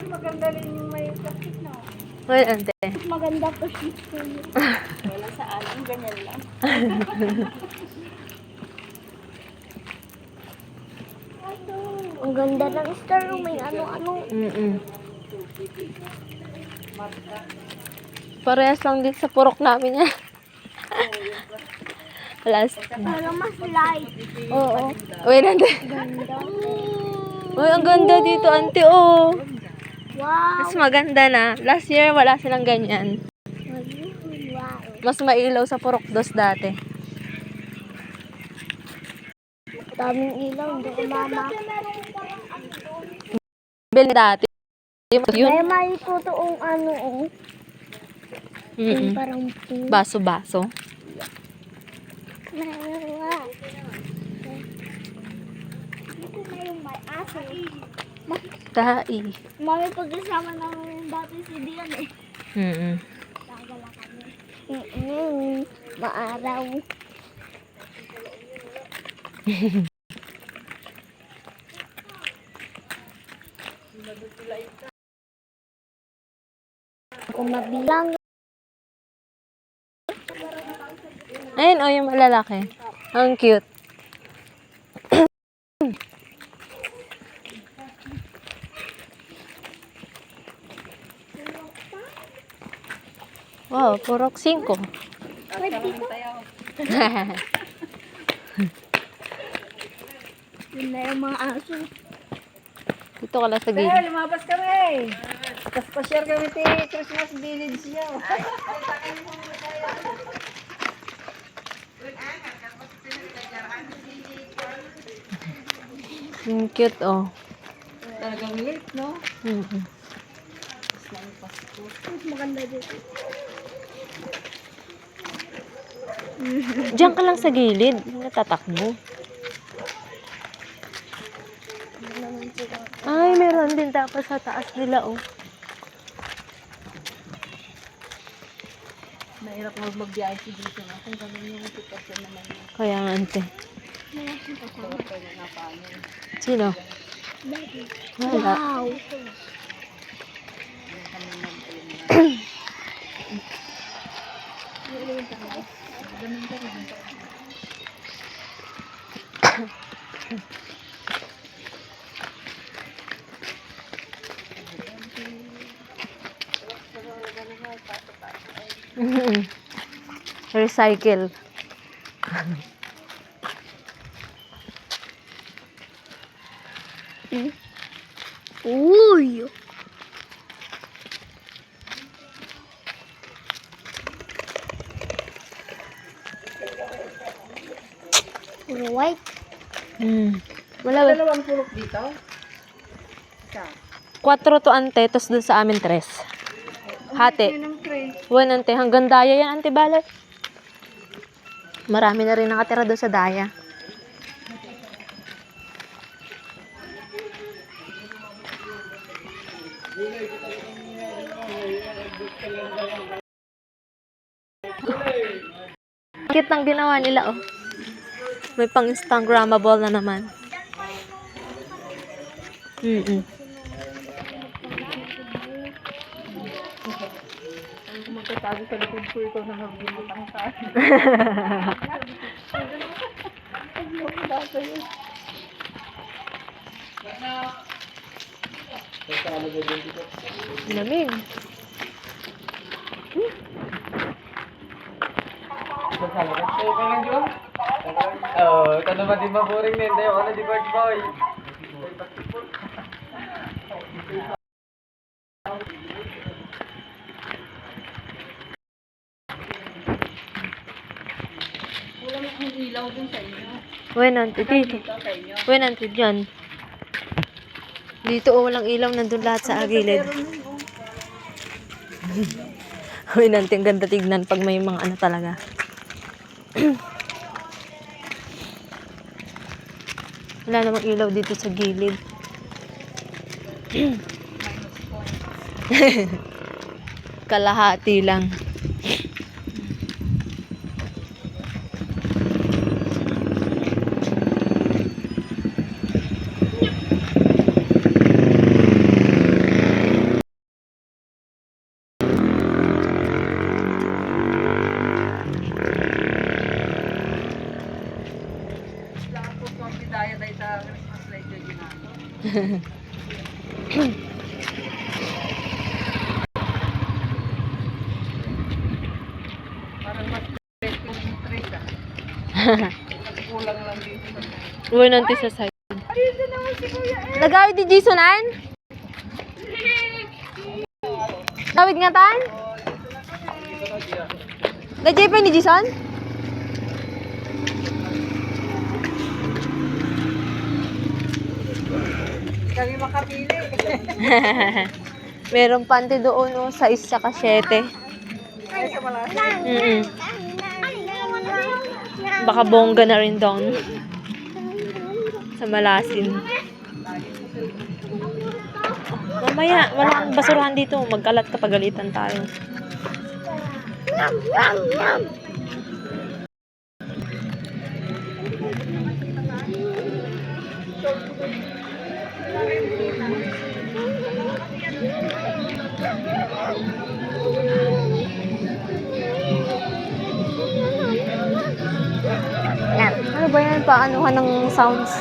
Maganda rin yung may plastic na. Well, ante. Maganda po siya. Wala sa akin, ganyan lang. Ang ganda ng star, may ano-ano. Parehas lang din sa purok namin yan. Last. Parang mas light. Oo. Uy, nande. Ganda. Uy, ang ganda dito, ante, oh. Wow. Mas maganda na. Last year, wala silang ganyan. Wow. Mas mailaw sa purok dos dati. Daming ilaw, hindi ko mama. Bili dati. Yun. May may totoong ano, oh. Yung parang pink. Baso-baso. Dito na yung may aso. Tai. Mami, pag-isama namin dati si Dian eh. Tagala kami. Maaraw. Kung mabilang. Ayun, oh, yung malalaki. Ang cute. Wow, purok 5. Pwede dito. Yun na yung mga aso. Dito ka lang sa gilid. Kaya lumabas kami. Tapos pa-share kami ti Christmas Village niya. Ang cute, oh. Talagang late, no? Maganda dito. Diyan ka lang sa gilid. Natatakbo. Ay, meron din tapos sa taas nila, oh. Mahirap magbiyahe si dito. Kung gano'n yung sitwasyon naman yun. Kaya nga, ante. Sino? Wala. Wow. Recycle. Uy. Puro white. Wala. Dalawang pulok dito. Isa. 4 to ante, tapos dun sa amin 3. Hati. Yun ang tray. 1 ante, hanggang daya yan, ante, balot. Marami na rin nakatira doon sa daya. Kit ng ginawa nila, oh. May pang Instagrammable na naman. Kung magtatago sa likod ko, ikaw na magbibutang ka. Lamig. Ito naman di maburing din. Hindi ako na di bird boy. Wala mo kung ilaw dun sa inyo. Uy, nante, dito. Dito sa inyo. Uy, nante, dyan. Dito, oh, walang ilaw. Nandun lahat sa agilid. Uy, nante, ang ganda tignan pag may mga ano talaga. Wala namang ilaw dito sa gilid. Kalahati lang. Parang mas stress yung stress ah. Kulang lang dito. Uwi nanti sa side. Ayun naman si Kuya eh. Nagawid di Jasonan? Gawid nga tan? Gajay pa ni Jason? Kami makapili. Meron panty doon, oh, 6 saka 7. Ay, sa malaki. Mm-mm. Baka bongga na rin doon. Sa Malasin. Mamaya, wala kang basurahan dito. Magkalat ka, pagalitan tayo. Ano ba yan? Paanuhan ng sounds.